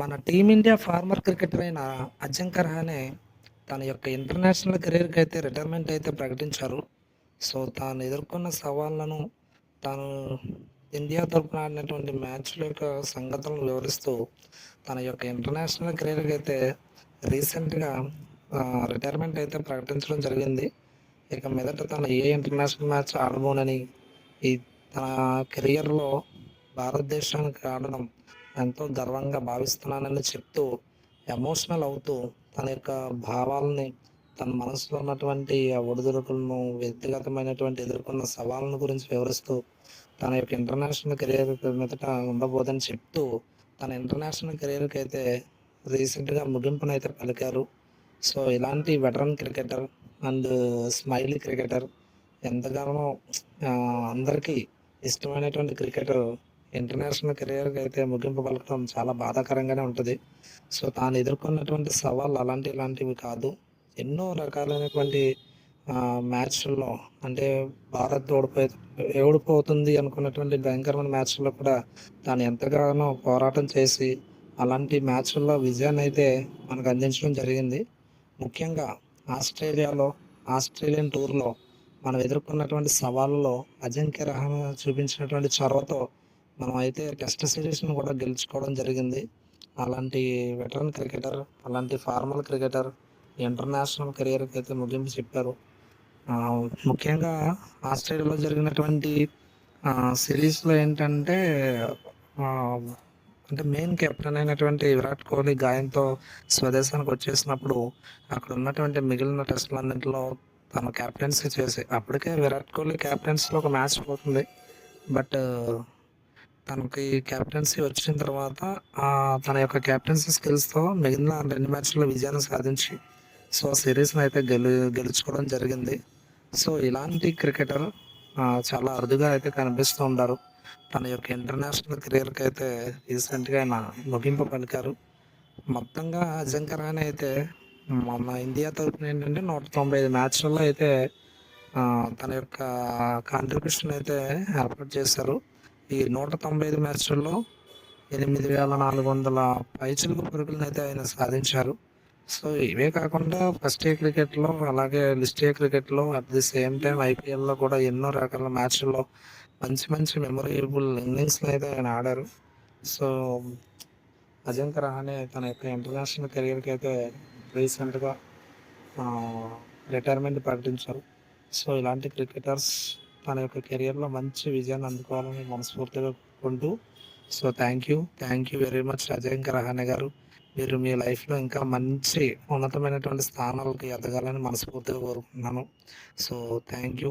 మన team India farmer cricketer అయిన అజింక్య రహానే తన యొక్క ఇంటర్నేషనల్ కెరీర్కి అయితే రిటైర్మెంట్ అయితే ప్రకటించారు. సో తాను ఎదుర్కొన్న సవాళ్ళను, తాను ఇండియా తరపున ఆడినటువంటి మ్యాచ్ల యొక్క సంగతులను వివరిస్తూ తన యొక్క ఇంటర్నేషనల్ కెరీర్కి అయితే రీసెంట్గా రిటైర్మెంట్ అయితే ప్రకటించడం జరిగింది. ఇక మీదట తను ఏ ఇంటర్నేషనల్ మ్యాచ్ ఆడబోనని, ఈ తన కెరియర్లో భారతదేశానికి ఆడడం ఎంతో గర్వంగా భావిస్తున్నానని చెప్తూ, ఎమోషనల్ అవుతూ తన యొక్క భావాలని, తన మనసులో ఉన్నటువంటి ఆ ఒడిదుడుకులను, వ్యక్తిగతమైనటువంటి ఎదుర్కొన్న సవాళ్ళను గురించి వివరిస్తూ, తన యొక్క ఇంటర్నేషనల్ కెరియర్ మీదట ఉండబోదని చెప్తూ, తన ఇంటర్నేషనల్ కెరియర్కి అయితే రీసెంట్గా ముగింపునైతే పలికారు. సో ఇలాంటి veteran cricketer and smiley cricketer, ఎంతగానో అందరికీ ఇష్టమైనటువంటి క్రికెటర్ ఇంటర్నేషనల్ కెరియర్కి అయితే ముగింపు పలకడం చాలా బాధాకరంగానే ఉంటుంది. సో తాను ఎదుర్కొన్నటువంటి సవాళ్ళు ఇలాంటివి కాదు. ఎన్నో రకాలైనటువంటి మ్యాచ్ల్లో, అంటే భారత్ ఓడిపోతుంది అనుకున్నటువంటి భయంకరమైన మ్యాచ్ల్లో కూడా తాను ఎంతగానో పోరాటం చేసి అలాంటి మ్యాచ్ల్లో విజయాన్ని అయితే మనకు అందించడం జరిగింది. ముఖ్యంగా ఆస్ట్రేలియన్ టూర్లో మనం ఎదుర్కొన్నటువంటి సవాళ్ళలో అజింక్య రహానే చూపించినటువంటి చొరవతో మనం అయితే టెస్ట్ సిరీస్ను కూడా గెలుచుకోవడం జరిగింది. అలాంటి వెటరన్ క్రికెటర్, అలాంటి ఫార్మల్ క్రికెటర్ ఇంటర్నేషనల్ కెరియర్కి అయితే ముగింపు చెప్పారు. ముఖ్యంగా ఆస్ట్రేలియాలో జరిగినటువంటి సిరీస్లో ఏంటంటే, అంటే మెయిన్ కెప్టెన్ అయినటువంటి విరాట్ కోహ్లీ గాయంతో స్వదేశానికి వచ్చేసినప్పుడు అక్కడ ఉన్నటువంటి మిగిలిన టెస్టులన్నింటిలో తన క్యాప్టెన్సీ చేసి, అప్పటికే విరాట్ కోహ్లీ క్యాప్టెన్సీలో ఒక మ్యాచ్ పోతుంది. బట్ తనకి క్యాప్టెన్సీ వచ్చిన తర్వాత తన యొక్క క్యాప్టెన్సీ స్కిల్స్తో మిగిలిన 2 మ్యాచ్ల్లో విజయాన్ని సాధించి సో సిరీస్ని అయితే గెలుచుకోవడం జరిగింది. సో ఇలాంటి క్రికెటర్ చాలా అరుదుగా అయితే కనిపిస్తూ ఉంటారు. తన యొక్క ఇంటర్నేషనల్ కెరియర్కి అయితే రీసెంట్గా ఆయన ముగింపు పలికారు. మొత్తంగా అజింక్య రహానే అయితే మన ఇండియా తరఫున ఏంటంటే 195 మ్యాచ్లలో అయితే తన యొక్క కాంట్రిబ్యూషన్ అయితే ఏర్పాటు చేశారు. ఈ 195 మ్యాచ్ల్లో 8,400 పైచిలుకు పరుగులను అయితే ఆయన సాధించారు. సో ఇవే కాకుండా ఫస్ట్ ఏ క్రికెట్లో, అలాగే లిస్ట్ ఏ క్రికెట్లో, అట్ ది సేమ్ టైం ఐపీఎల్లో కూడా ఎన్నో రకాల మ్యాచ్ల్లో మంచి మెమొరబుల్ ఇన్నింగ్స్ని అయితే ఆయన ఆడారు. సో అజింక్య రహానే తన యొక్క ఇంటర్నేషనల్ కెరియర్కి అయితే రీసెంట్గా రిటైర్మెంట్ ప్రకటించారు. సో ఇలాంటి క్రికెటర్స్ తన యొక్క కెరియర్లో మంచి విజయాన్ని అందుకోవాలని మనస్ఫూర్తిగా కోరుకుంటూ, so thank you very much Ajinkya Rahane గారు. మీరు మీ లైఫ్లో ఇంకా మంచి ఉన్నతమైనటువంటి స్థానాలకు ఎదగాలని మనస్ఫూర్తిగా కోరుకుంటున్నాను. So thank you.